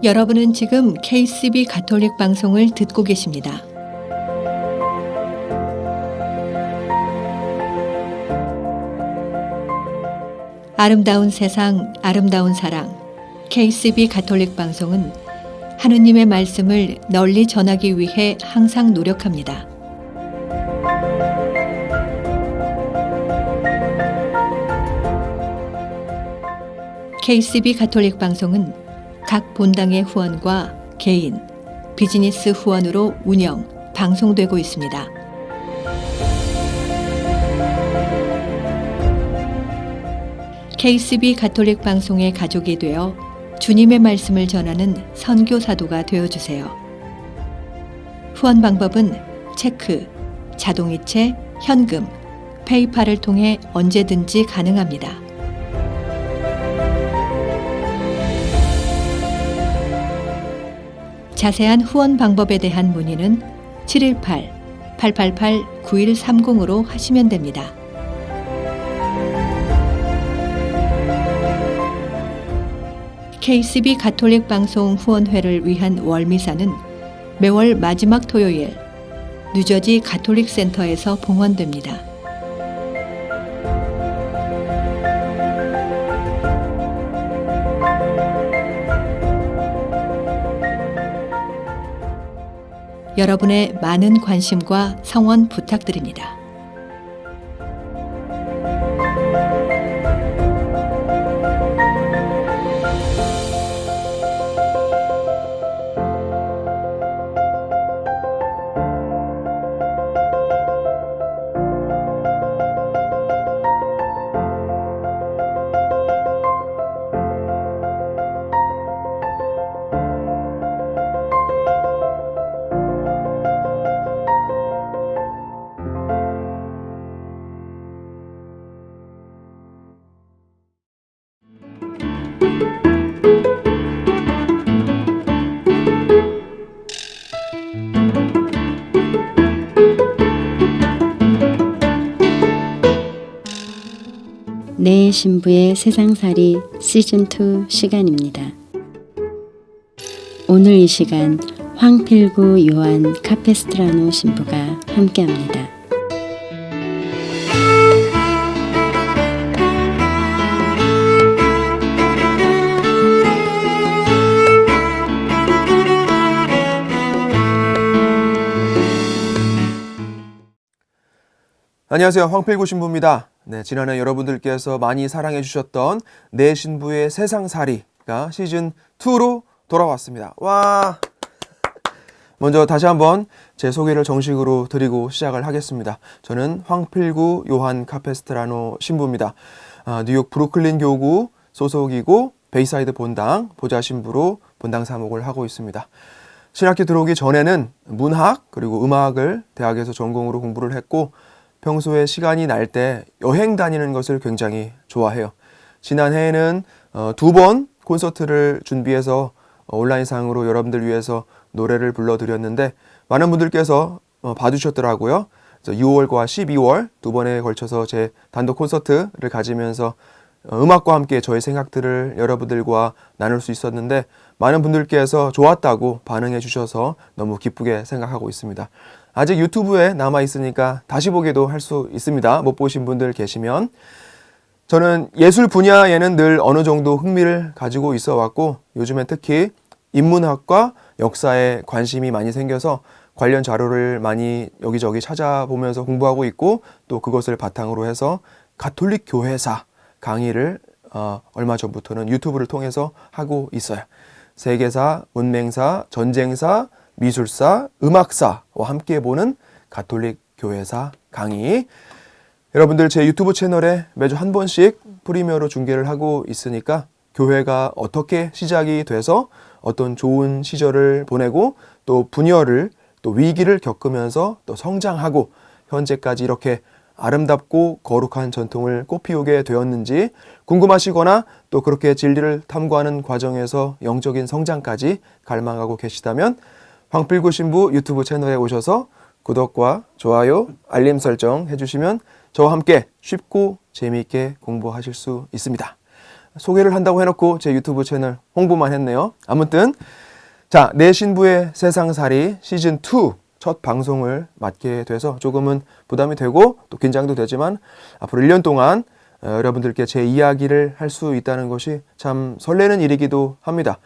여러분은 지금 KCB 가톨릭 방송을 듣고 계십니다. 아름다운 세상, 아름다운 사랑. KCB 가톨릭 방송은 하느님의 말씀을 널리 전하기 위해 항상 노력합니다. KCB 가톨릭 방송은 각 본당의 후원과 개인, 비즈니스 후원으로 운영, 방송되고 있습니다. KCB 가톨릭 방송의 가족이 되어 주님의 말씀을 전하는 선교사도가 되어주세요. 후원 방법은 체크, 자동이체, 현금, 페이팔을 통해 언제든지 가능합니다. 자세한 후원 방법에 대한 문의는 718-888-9130으로 하시면 됩니다. KCB 가톨릭 방송 후원회를 위한 월미사는 매월 마지막 토요일 뉴저지 가톨릭 센터에서 봉헌됩니다. 여러분의 많은 관심과 성원 부탁드립니다. 내 신부의 세상살이 시즌2 시간입니다. 오늘 이 시간 황필구 요한 카페스트라노 신부가 함께합니다. 안녕하세요. 황필구 신부입니다. 네, 지난해 여러분들께서 많이 사랑해 주셨던 내 신부의 세상살이가 시즌2로 돌아왔습니다. 와! 먼저 다시 한번 제 소개를 정식으로 드리고 시작을 하겠습니다. 저는 황필구 요한 카페스트라노 신부입니다. 뉴욕 브루클린 교구 소속이고 베이사이드 본당 보좌 신부로 본당 사목을 하고 있습니다. 신학교 들어오기 전에는 문학 그리고 음악을 대학에서 전공으로 공부를 했고 평소에 시간이 날 때 여행 다니는 것을 굉장히 좋아해요. 지난해에는 2번 콘서트를 준비해서 온라인상으로 여러분들 위해서 노래를 불러드렸는데 많은 분들께서 봐주셨더라고요. 6월과 12월 2번에 걸쳐서 제 단독 콘서트를 가지면서 음악과 함께 저의 생각들을 여러분들과 나눌 수 있었는데 많은 분들께서 좋았다고 반응해 주셔서 너무 기쁘게 생각하고 있습니다. 아직 유튜브에 남아있으니까 다시 보기도 할 수 있습니다. 못 보신 분들 계시면. 저는 예술 분야에는 늘 어느 정도 흥미를 가지고 있어 왔고 요즘엔 특히 인문학과 역사에 관심이 많이 생겨서 관련 자료를 많이 여기저기 찾아보면서 공부하고 있고 또 그것을 바탕으로 해서 가톨릭 교회사 강의를 얼마 전부터는 유튜브를 통해서 하고 있어요. 세계사, 문맹사, 전쟁사, 미술사, 음악사와 함께 보는 가톨릭 교회사 강의. 여러분들 제 유튜브 채널에 매주 한 번씩 프리미어로 중계를 하고 있으니까 교회가 어떻게 시작이 돼서 어떤 좋은 시절을 보내고 또 분열을 또 위기를 겪으면서 또 성장하고 현재까지 이렇게 아름답고 거룩한 전통을 꽃피우게 되었는지 궁금하시거나 또 그렇게 진리를 탐구하는 과정에서 영적인 성장까지 갈망하고 계시다면 황필구 신부 유튜브 채널에 오셔서 구독과 좋아요, 알림 설정 해주시면 저와 함께 쉽고 재미있게 공부하실 수 있습니다. 소개를 한다고 해놓고 제 유튜브 채널 홍보만 했네요. 아무튼 자, 내 신부의 세상살이 시즌2 첫 방송을 맡게 돼서 조금은 부담이 되고 또 긴장도 되지만 앞으로 1년 동안 여러분들께 제 이야기를 할 수 있다는 것이 참 설레는 일이기도 합니다.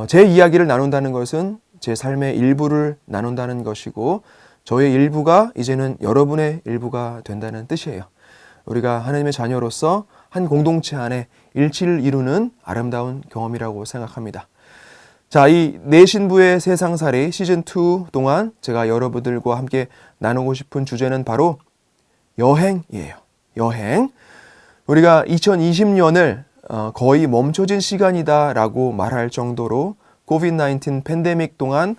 제 이야기를 나눈다는 것은 제 삶의 일부를 나눈다는 것이고 저의 일부가 이제는 여러분의 일부가 된다는 뜻이에요. 우리가 하나님의 자녀로서 한 공동체 안에 일치를 이루는 아름다운 경험이라고 생각합니다. 자, 이 내 신부의 세상살이 시즌2 동안 제가 여러분들과 함께 나누고 싶은 주제는 바로 여행이에요. 여행. 우리가 2020년을 거의 멈춰진 시간이다라고 말할 정도로 코비드-19 팬데믹 동안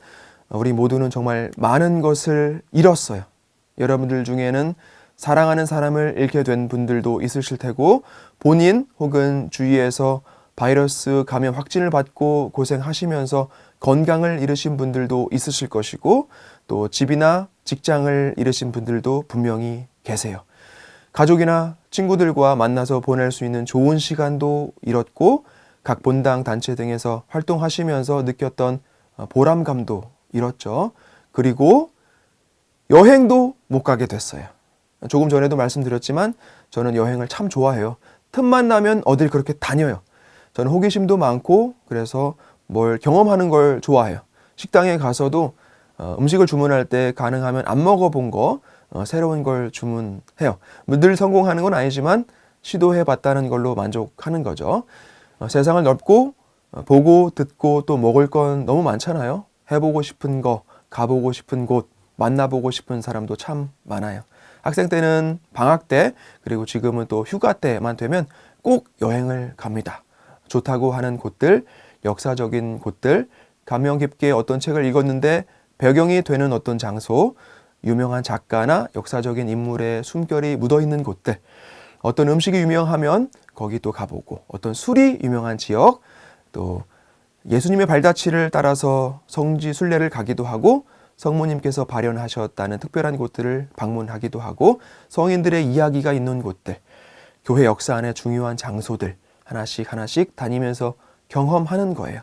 우리 모두는 정말 많은 것을 잃었어요. 여러분들 중에는 사랑하는 사람을 잃게 된 분들도 있으실 테고 본인 혹은 주위에서 바이러스 감염 확진을 받고 고생하시면서 건강을 잃으신 분들도 있으실 것이고 또 집이나 직장을 잃으신 분들도 분명히 계세요. 가족이나 친구들과 만나서 보낼 수 있는 좋은 시간도 잃었고 각 본당 단체 등에서 활동하시면서 느꼈던 보람감도 잃었죠. 그리고 여행도 못 가게 됐어요. 조금 전에도 말씀드렸지만 저는 여행을 참 좋아해요. 틈만 나면 어딜 그렇게 다녀요. 저는 호기심도 많고 그래서 뭘 경험하는 걸 좋아해요. 식당에 가서도 음식을 주문할 때 가능하면 안 먹어본 거 새로운 걸 주문해요. 늘 성공하는 건 아니지만 시도해봤다는 걸로 만족하는 거죠. 세상을 넓고 보고 듣고 또 먹을 건 너무 많잖아요. 해보고 싶은 거, 가보고 싶은 곳, 만나보고 싶은 사람도 참 많아요. 학생 때는 방학 때 그리고 지금은 또 휴가 때만 되면 꼭 여행을 갑니다. 좋다고 하는 곳들, 역사적인 곳들, 감명 깊게 어떤 책을 읽었는데 배경이 되는 어떤 장소, 유명한 작가나 역사적인 인물의 숨결이 묻어있는 곳들, 어떤 음식이 유명하면 거기 또 가보고 어떤 술이 유명한 지역, 또 예수님의 발자취를 따라서 성지 순례를 가기도 하고 성모님께서 발현하셨다는 특별한 곳들을 방문하기도 하고 성인들의 이야기가 있는 곳들, 교회 역사 안에 중요한 장소들 하나씩 하나씩 다니면서 경험하는 거예요.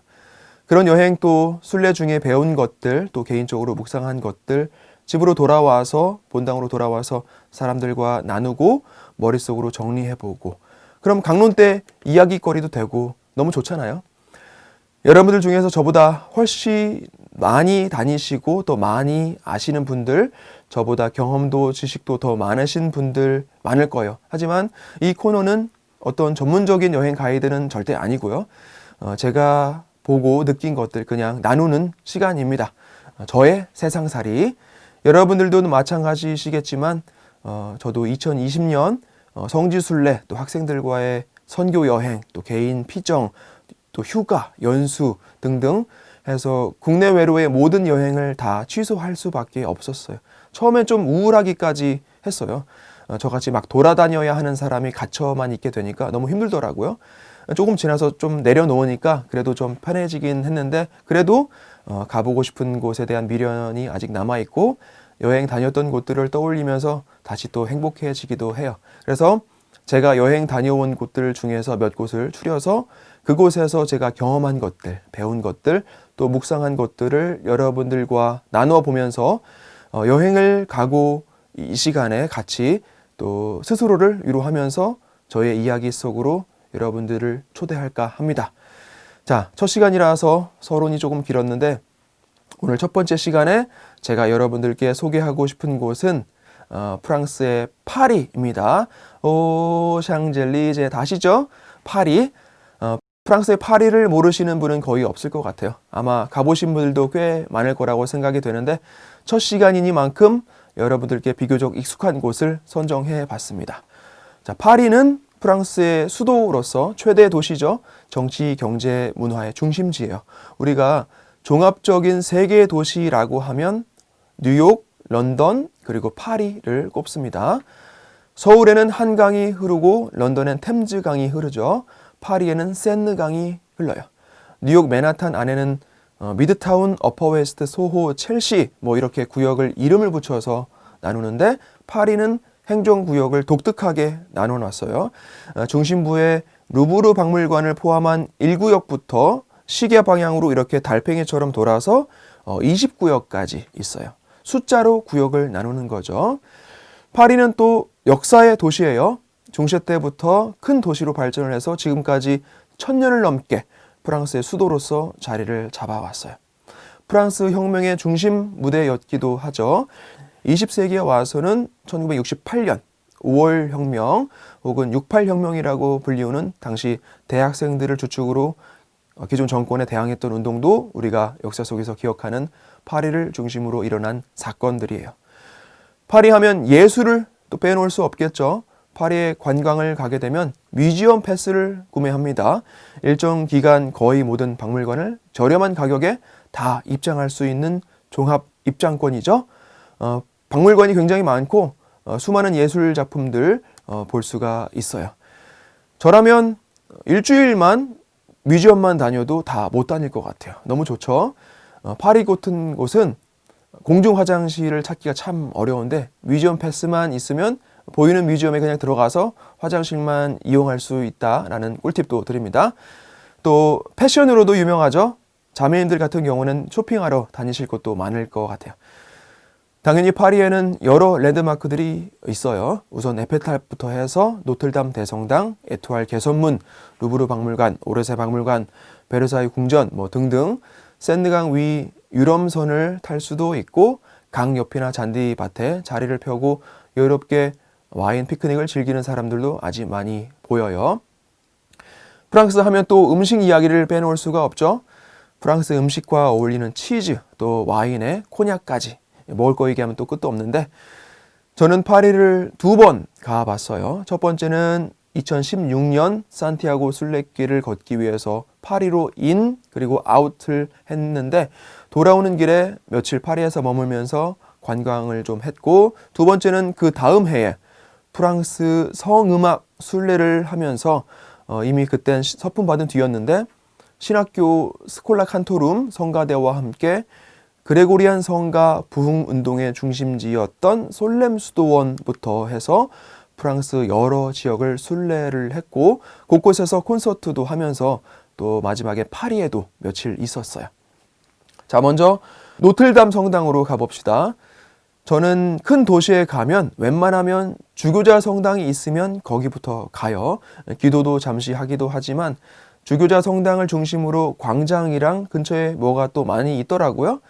그런 여행 또 순례 중에 배운 것들 또 개인적으로 묵상한 것들 집으로 돌아와서 본당으로 돌아와서 사람들과 나누고 머릿속으로 정리해보고 그럼 강론 때 이야기거리도 되고 너무 좋잖아요. 여러분들 중에서 저보다 훨씬 많이 다니시고 또 많이 아시는 분들, 저보다 경험도 지식도 더 많으신 분들 많을 거예요. 하지만 이 코너는 어떤 전문적인 여행 가이드는 절대 아니고요. 제가 보고 느낀 것들 그냥 나누는 시간입니다. 저의 세상살이. 여러분들도 마찬가지시겠지만 저도 2020년 성지순례 또 학생들과의 선교 여행 또 개인 피정 또 휴가 연수 등등 해서 국내외로의 모든 여행을 다 취소할 수밖에 없었어요. 처음엔 좀 우울하기까지 했어요. 저같이 막 돌아다녀야 하는 사람이 갇혀만 있게 되니까 너무 힘들더라고요. 조금 지나서 좀 내려놓으니까 그래도 좀 편해지긴 했는데 그래도 가보고 싶은 곳에 대한 미련이 아직 남아있고 여행 다녔던 곳들을 떠올리면서 다시 또 행복해지기도 해요. 그래서 제가 여행 다녀온 곳들 중에서 몇 곳을 추려서 그곳에서 제가 경험한 것들, 배운 것들, 또 묵상한 것들을 여러분들과 나누어 보면서 여행을 가고 이 시간에 같이 또 스스로를 위로하면서 저의 이야기 속으로 여러분들을 초대할까 합니다. 자, 첫 시간이라서 서론이 조금 길었는데 오늘 첫 번째 시간에 제가 여러분들께 소개하고 싶은 곳은 프랑스의 파리입니다. 샹젤리제 다시죠? 파리. 프랑스의 파리를 모르시는 분은 거의 없을 것 같아요. 아마 가보신 분들도 꽤 많을 거라고 생각이 되는데 첫 시간이니만큼 여러분들께 비교적 익숙한 곳을 선정해 봤습니다. 자, 파리는 프랑스의 수도로서 최대 도시죠. 정치, 경제, 문화의 중심지예요. 우리가 종합적인 세계 도시라고 하면 뉴욕, 런던, 그리고 파리를 꼽습니다. 서울에는 한강이 흐르고 런던엔 템즈강이 흐르죠. 파리에는 세느강이 흘러요. 뉴욕 맨하탄 안에는 미드타운, 어퍼웨스트, 소호, 첼시 뭐 이렇게 구역을 이름을 붙여서 나누는데 파리는 행정구역을 독특하게 나눠놨어요. 중심부에 루브르 박물관을 포함한 1구역부터 시계 방향으로 이렇게 달팽이처럼 돌아서 20구역까지 있어요. 숫자로 구역을 나누는 거죠. 파리는 또 역사의 도시예요. 중세 때부터 큰 도시로 발전을 해서 지금까지 1000년을 넘게 프랑스의 수도로서 자리를 잡아왔어요. 프랑스 혁명의 중심 무대였기도 하죠. 20세기에 와서는 1968년 5월 혁명 혹은 68혁명이라고 불리우는 당시 대학생들을 주축으로 기존 정권에 대항했던 운동도 우리가 역사 속에서 기억하는 파리를 중심으로 일어난 사건들이에요. 파리 하면 예술을 또 빼놓을 수 없겠죠. 파리에 관광을 가게 되면 뮤지엄 패스를 구매합니다. 일정 기간 거의 모든 박물관을 저렴한 가격에 다 입장할 수 있는 종합 입장권이죠. 박물관이 굉장히 많고 수많은 예술 작품들 볼 수가 있어요. 저라면 일주일만 뮤지엄만 다녀도 다 못 다닐 것 같아요. 너무 좋죠. 파리 같은 곳은 공중 화장실을 찾기가 참 어려운데 뮤지엄 패스만 있으면 보이는 뮤지엄에 그냥 들어가서 화장실만 이용할 수 있다라는 꿀팁도 드립니다. 또 패션으로도 유명하죠. 자매님들 같은 경우는 쇼핑하러 다니실 곳도 많을 것 같아요. 당연히 파리에는 여러 랜드마크들이 있어요. 우선 에펠탑부터 해서 노틀담 대성당, 에투알 개선문, 루브르 박물관, 오르세 박물관, 베르사유 궁전 등등 샌드강 위 유람선을 탈 수도 있고 강 옆이나 잔디밭에 자리를 펴고 여유롭게 와인 피크닉을 즐기는 사람들도 아직 많이 보여요. 프랑스 하면 또 음식 이야기를 빼놓을 수가 없죠. 프랑스 음식과 어울리는 치즈, 또 와인에 코냑까지 먹을 거 얘기하면 또 끝도 없는데 저는 파리를 2번 가봤어요. 첫 번째는 2016년 산티아고 순례길을 걷기 위해서 파리로 인 그리고 아웃을 했는데 돌아오는 길에 며칠 파리에서 머물면서 관광을 좀 했고 두 번째는 그 다음 해에 프랑스 성음악 순례를 하면서 이미 그땐 서품 받은 뒤였는데 신학교 스콜라 칸토룸 성가대와 함께 그레고리안 성가 부흥 운동의 중심지였던 솔렘 수도원부터 해서 프랑스 여러 지역을 순례를 했고 곳곳에서 콘서트도 하면서 또 마지막에 파리에도 며칠 있었어요. 자, 먼저 노틀담 성당으로 가봅시다. 저는 큰 도시에 가면 웬만하면 주교자 성당이 있으면 거기부터 가요. 기도도 잠시 하기도 하지만 주교자 성당을 중심으로 광장이랑 근처에 뭐가 또 많이 있더라고요.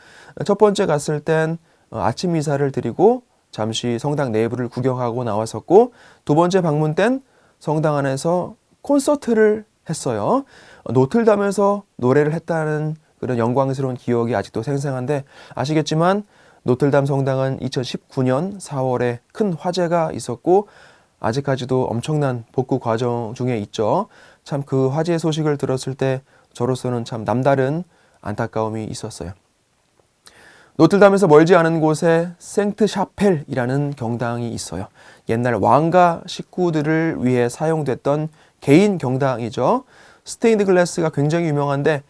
첫 번째 갔을 땐 아침 미사를 드리고 잠시 성당 내부를 구경하고 나왔었고 두 번째 방문 땐 성당 안에서 콘서트를 했어요. 노틀담에서 노래를 했다는 그런 영광스러운 기억이 아직도 생생한데 아시겠지만 노틀담 성당은 2019년 4월에 큰 화재가 있었고 아직까지도 엄청난 복구 과정 중에 있죠. 참 그 화재 소식을 들었을 때 저로서는 참 남다른 안타까움이 있었어요. 노틀담에서 멀지 않은 곳에 생트 샤펠이라는 경당이 있어요. 옛날 왕가 식구들을 위해 사용됐던 개인 경당이죠. 스테인드 글래스가 굉장히 유명한데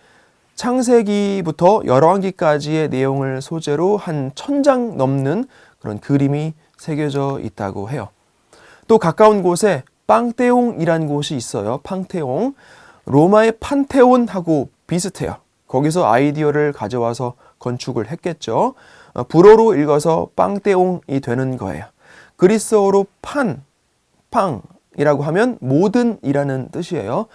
창세기부터 열왕기까지의 내용을 소재로 한 1000장 넘는 그런 그림이 새겨져 있다고 해요. 또 가까운 곳에 빵테옹이라는 곳이 있어요. 팡테옹. 로마의 판테온하고 비슷해요. 거기서 아이디어를 가져와서 건축을 했겠죠. 불어로 읽어서 빵테옹이 되는 거예요. 그리스어로 팡이라고 하면 모든이라는 뜻이에요.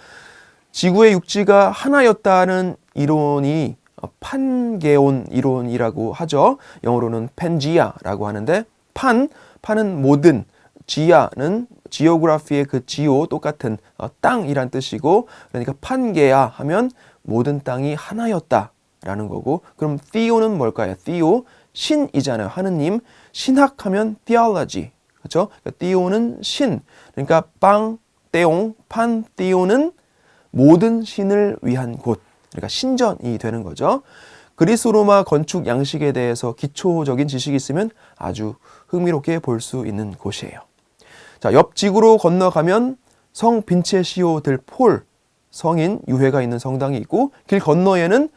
지구의 육지가 하나였다는 이론이 판게온 이론이라고 하죠. 영어로는 펜지아라고 하는데 판은 모든, 지아는 지오그라피의 그 지오 똑같은 땅이란 뜻이고 그러니까 판게아 하면 모든 땅이 하나였다라는 거고 그럼 theo는 뭘까요? theo 신이잖아요. 하느님. 신학하면 theology 그렇죠? 그러니까 theo는 신. 그러니까 빵테옹 판테온은 모든 신을 위한 곳. 그러니까 신전이 되는 거죠. 그리스 로마 건축 양식에 대해서 기초적인 지식이 있으면 아주 흥미롭게 볼 수 있는 곳이에요. 자, 옆 지구로 건너가면 성 빈체시오 들 폴 성인 유해가 있는 성당이 있고 길 건너에는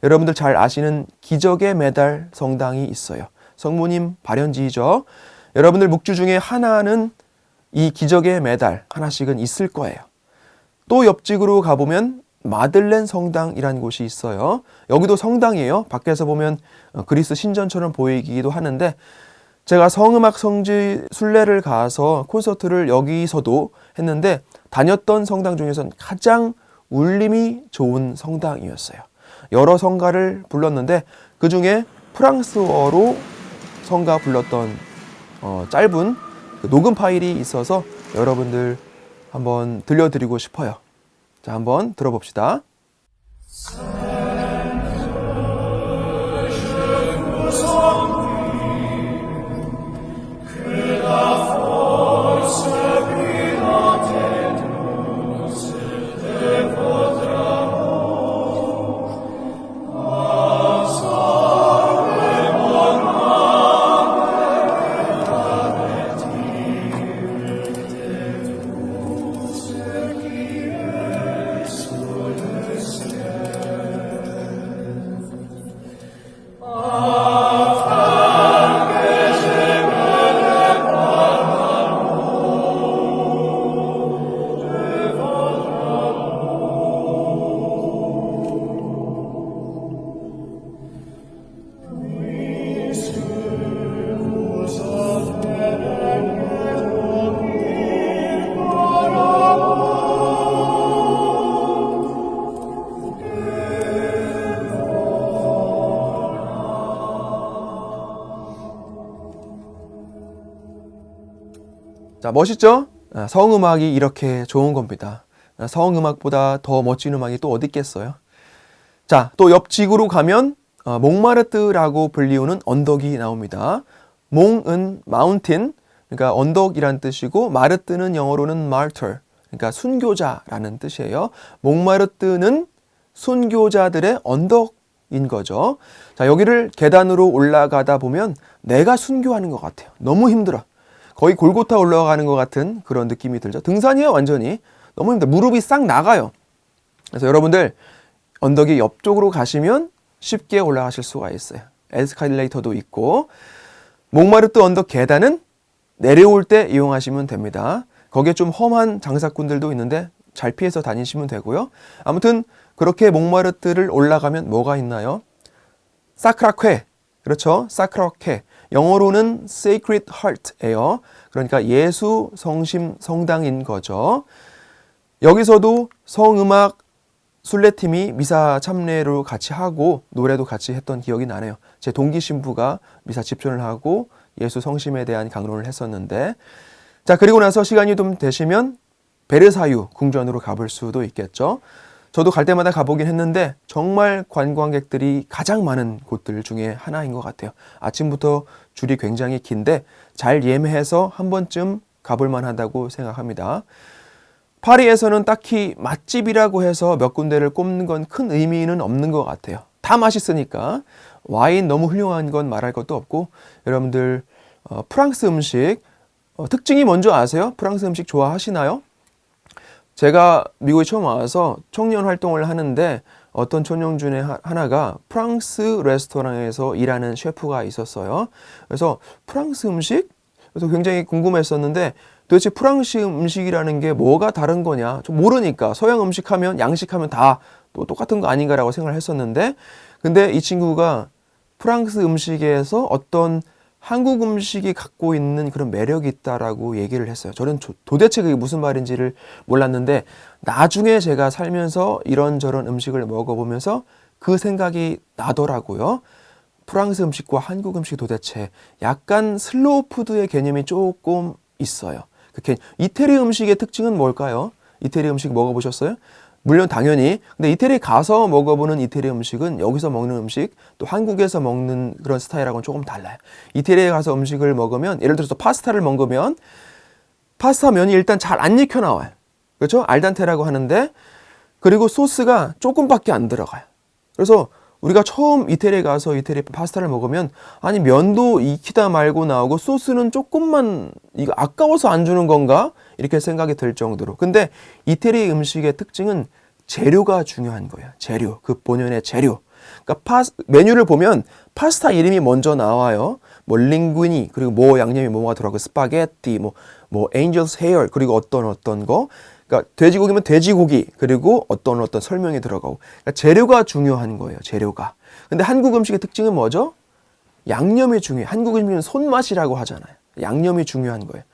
여러분들 잘 아시는 기적의 메달 성당이 있어요. 성모님 발현지이죠. 여러분들 묵주 중에 하나는 이 기적의 메달 하나씩은 있을 거예요. 또 옆집으로 가보면 마들렌 성당이라는 곳이 있어요. 여기도 성당이에요. 밖에서 보면 그리스 신전처럼 보이기도 하는데 제가 성음악 성지 순례를 가서 콘서트를 여기서도 했는데 다녔던 성당 중에서는 가장 울림이 좋은 성당이었어요. 여러 성가를 불렀는데 그 중에 프랑스어로 성가 불렀던 짧은 녹음 파일이 있어서 여러분들 한번 들려드리고 싶어요. 자, 한번 들어봅시다. 자, 멋있죠? 성음악이 이렇게 좋은 겁니다. 성음악보다 더 멋진 음악이 또 어디 있겠어요? 자, 또 옆 지구로 가면 몽마르트라고 불리우는 언덕이 나옵니다. 몽은 마운틴, 그러니까 언덕이란 뜻이고 마르트는 영어로는 martyr, 그러니까 순교자라는 뜻이에요. 몽마르트는 순교자들의 언덕인 거죠. 자, 여기를 계단으로 올라가다 보면 내가 순교하는 것 같아요. 너무 힘들어. 거의 골고타 올라가는 것 같은 그런 느낌이 들죠. 등산이에요, 완전히. 너무 힘들어. 무릎이 싹 나가요. 그래서 여러분들 언덕이 옆쪽으로 가시면 쉽게 올라가실 수가 있어요. 에스컬레이터도 있고. 몽마르트 언덕 계단은 내려올 때 이용하시면 됩니다. 거기에 좀 험한 장사꾼들도 있는데 잘 피해서 다니시면 되고요. 아무튼 그렇게 몽마르트를 올라가면 뭐가 있나요? 사크라쾌. 그렇죠? 사크라쾌. 영어로는 Sacred Heart예요. 그러니까 예수 성심 성당인 거죠. 여기서도 성음악 순례팀이 미사 참례로 같이 하고 노래도 같이 했던 기억이 나네요. 제 동기 신부가 미사 집전을 하고 예수 성심에 대한 강론을 했었는데, 자, 그리고 나서 시간이 좀 되시면 베르사유 궁전으로 가볼 수도 있겠죠. 저도 갈 때마다 가보긴 했는데 정말 관광객들이 가장 많은 곳들 중에 하나인 것 같아요. 아침부터 줄이 굉장히 긴데 잘 예매해서 한 번쯤 가볼 만하다고 생각합니다. 파리에서는 딱히 맛집이라고 해서 몇 군데를 꼽는 건 큰 의미는 없는 것 같아요. 다 맛있으니까. 와인 너무 훌륭한 건 말할 것도 없고, 여러분들 프랑스 음식 특징이 뭔지 아세요? 프랑스 음식 좋아하시나요? 제가 미국에 처음 와서 청년 활동을 하는데 어떤 청년 중에 하나가 프랑스 레스토랑에서 일하는 셰프가 있었어요. 그래서 프랑스 음식? 그래서 굉장히 궁금했었는데 도대체 프랑스 음식이라는 게 뭐가 다른 거냐? 좀 모르니까 서양 음식하면 양식하면 다 또 똑같은 거 아닌가라고 생각을 했었는데, 근데 이 친구가 프랑스 음식에서 어떤 한국 음식이 갖고 있는 그런 매력이 있다라고 얘기를 했어요. 저는 도대체 그게 무슨 말인지를 몰랐는데 나중에 제가 살면서 이런저런 음식을 먹어보면서 그 생각이 나더라고요. 프랑스 음식과 한국 음식이 도대체 약간 슬로우 푸드의 개념이 조금 있어요. 이태리 음식의 특징은 뭘까요? 이태리 음식 먹어보셨어요? 물론 당연히. 근데 이태리 가서 먹어보는 이태리 음식은 여기서 먹는 음식, 또 한국에서 먹는 그런 스타일하고는 조금 달라요. 이태리에 가서 음식을 먹으면, 예를 들어서 파스타를 먹으면 파스타 면이 일단 잘 안 익혀 나와요. 그렇죠? 알단테라고 하는데, 그리고 소스가 조금밖에 안 들어가요. 그래서 우리가 처음 이태리에 가서 이태리 파스타를 먹으면 아니 면도 익히다 말고 나오고 소스는 조금만, 이거 아까워서 안 주는 건가? 이렇게 생각이 들 정도로. 근데 이태리 음식의 특징은 재료가 중요한 거예요. 재료, 그 본연의 재료. 그러니까 메뉴를 보면 파스타 이름이 먼저 나와요. 뭐 링구이니, 그리고 뭐 양념이 뭐가 들어가고 스파게티, 뭐 엔젤스 헤어, 그리고 어떤 거. 그러니까 돼지고기면 돼지고기 그리고 어떤 설명이 들어가고 그러니까 재료가 중요한 거예요. 재료가. 근데 한국 음식의 특징은 뭐죠? 양념이 중요해요. 한국 음식은 손맛이라고 하잖아요. 양념이 중요한 거예요.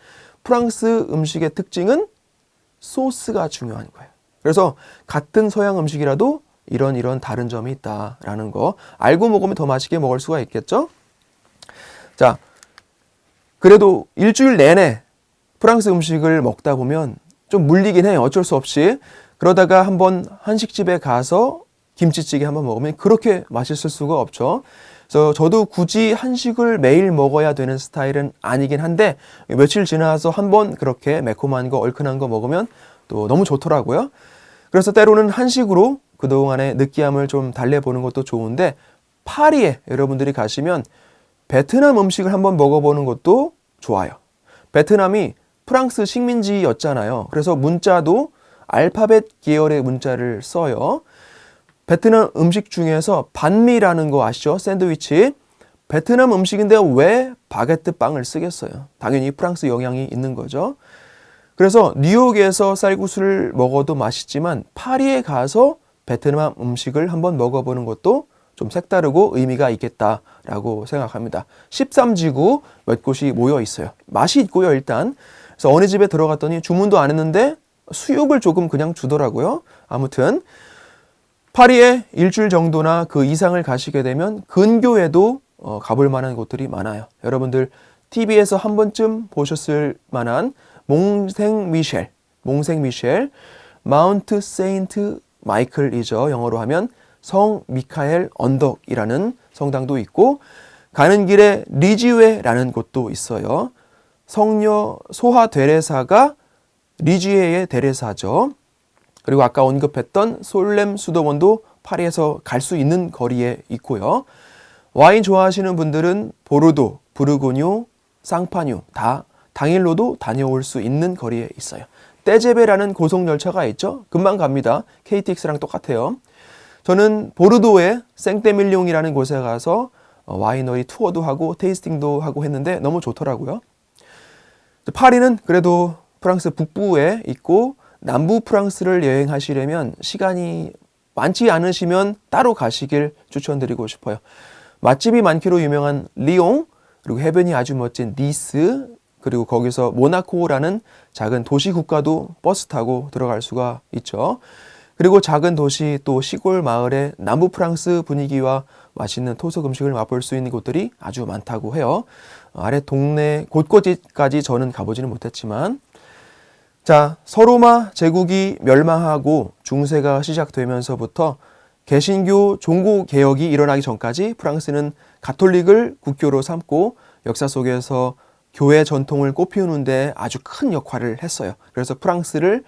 프랑스 음식의 특징은 소스가 중요한 거예요. 그래서 같은 서양 음식이라도 이런 다른 점이 있다라는 거 알고 먹으면 더 맛있게 먹을 수가 있겠죠? 자, 그래도 일주일 내내 프랑스 음식을 먹다 보면 좀 물리긴 해요. 어쩔 수 없이. 그러다가 한번 한식집에 가서 김치찌개 한번 먹으면 그렇게 맛있을 수가 없죠. 그래서 저도 굳이 한식을 매일 먹어야 되는 스타일은 아니긴 한데 며칠 지나서 한번 그렇게 매콤한 거 얼큰한 거 먹으면 또 너무 좋더라고요. 그래서 때로는 한식으로 그동안의 느끼함을 좀 달래보는 것도 좋은데 파리에 여러분들이 가시면 베트남 음식을 한번 먹어보는 것도 좋아요. 베트남이 프랑스 식민지였잖아요. 그래서 문자도 알파벳 계열의 문자를 써요. 베트남 음식 중에서 반미라는 거 아시죠? 샌드위치. 베트남 음식인데 왜 바게트 빵을 쓰겠어요? 당연히 프랑스 영향이 있는 거죠. 그래서 뉴욕에서 쌀국수를 먹어도 맛있지만 파리에 가서 베트남 음식을 한번 먹어보는 것도 좀 색다르고 의미가 있겠다라고 생각합니다. 13지구 몇 곳이 모여 있어요. 맛이 있고요, 일단. 그래서 어느 집에 들어갔더니 주문도 안 했는데 수육을 조금 그냥 주더라고요. 아무튼 파리에 일주일 정도나 그 이상을 가시게 되면 근교에도 가볼 만한 곳들이 많아요. 여러분들 TV에서 한 번쯤 보셨을 만한 몽생미셸, 마운트 세인트 마이클이죠. 영어로 하면 성 미카엘 언덕이라는 성당도 있고 가는 길에 리지웨라는 곳도 있어요. 성녀 소하 데레사가 리지웨의 데레사죠. 그리고 아까 언급했던 솔렘 수도원도 파리에서 갈 수 있는 거리에 있고요. 와인 좋아하시는 분들은 보르도, 부르고뉴, 쌍파뉴 다 당일로도 다녀올 수 있는 거리에 있어요. 떼제베라는 고속열차가 있죠. 금방 갑니다. KTX랑 똑같아요. 저는 보르도의 생떼밀룡이라는 곳에 가서 와이너리 투어도 하고 테이스팅도 하고 했는데 너무 좋더라고요. 파리는 그래도 프랑스 북부에 있고 남부 프랑스를 여행하시려면 시간이 많지 않으시면 따로 가시길 추천드리고 싶어요. 맛집이 많기로 유명한 리옹, 그리고 해변이 아주 멋진 니스, 그리고 거기서 모나코라는 작은 도시 국가도 버스 타고 들어갈 수가 있죠. 그리고 작은 도시 또 시골 마을의 남부 프랑스 분위기와 맛있는 토속 음식을 맛볼 수 있는 곳들이 아주 많다고 해요. 아래 동네 곳곳까지 저는 가보지는 못했지만 자, 서로마 제국이 멸망하고 중세가 시작되면서부터 개신교 종고 개혁이 일어나기 전까지 프랑스는 가톨릭을 국교로 삼고 역사 속에서 교회 전통을 꽃피우는데 아주 큰 역할을 했어요. 그래서 프랑스를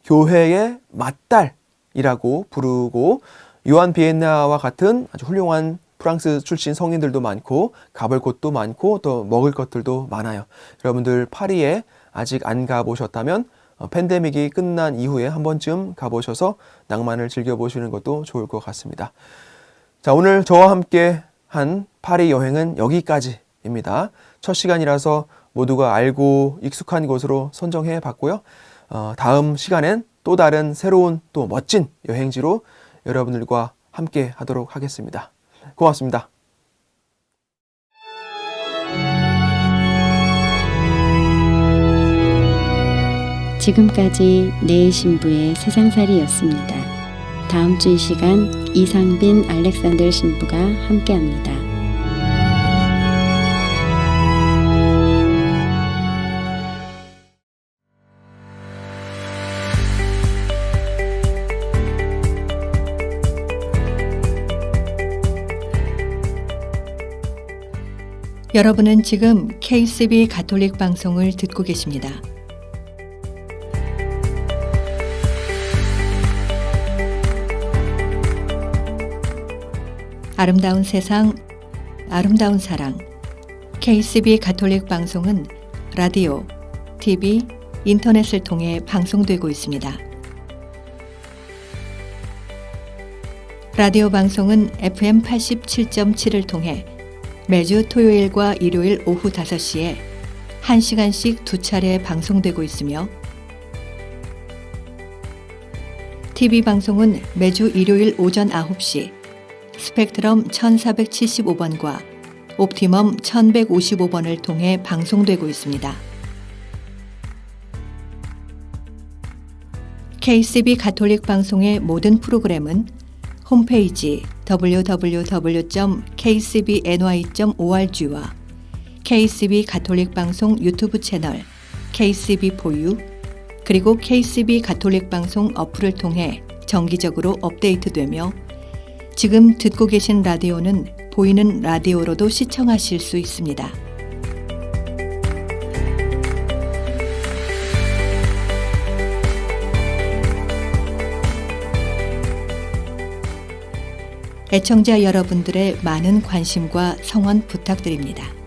교회의 맏딸이라고 부르고 요한 비엔나와 같은 아주 훌륭한 프랑스 출신 성인들도 많고 가볼 곳도 많고 또 먹을 것들도 많아요. 여러분들 파리에 아직 안 가보셨다면 팬데믹이 끝난 이후에 한 번쯤 가보셔서 낭만을 즐겨보시는 것도 좋을 것 같습니다. 자, 오늘 저와 함께 한 파리 여행은 여기까지입니다. 첫 시간이라서 모두가 알고 익숙한 곳으로 선정해 봤고요. 다음 시간엔 또 다른 새로운 또 멋진 여행지로 여러분들과 함께 하도록 하겠습니다. 고맙습니다. 지금까지 내 신부의 세상살이였습니다. 다음 주 이 시간 이상빈 알렉산더 신부가 함께합니다. 여러분은 지금 KCB 가톨릭 방송을 듣고 계십니다. 아름다운 세상, 아름다운 사랑. KCB 가톨릭 방송은 라디오, TV, 인터넷을 통해 방송되고 있습니다. 라디오 방송은 FM 87.7을 통해 매주 토요일과 일요일 오후 5시에 1시간씩 2차례 방송되고 있으며 TV 방송은 매주 일요일 오전 9시 스펙트럼 1475번과 옵티멈 1155번을 통해 방송되고 있습니다. KCB 가톨릭 방송의 모든 프로그램은 홈페이지 www.kcbny.org와 KCB 가톨릭 방송 유튜브 채널 KCB4U 그리고 KCB 가톨릭 방송 어플을 통해 정기적으로 업데이트되며 지금 듣고 계신 라디오는 보이는 라디오로도 시청하실 수 있습니다. 애청자 여러분들의 많은 관심과 성원 부탁드립니다.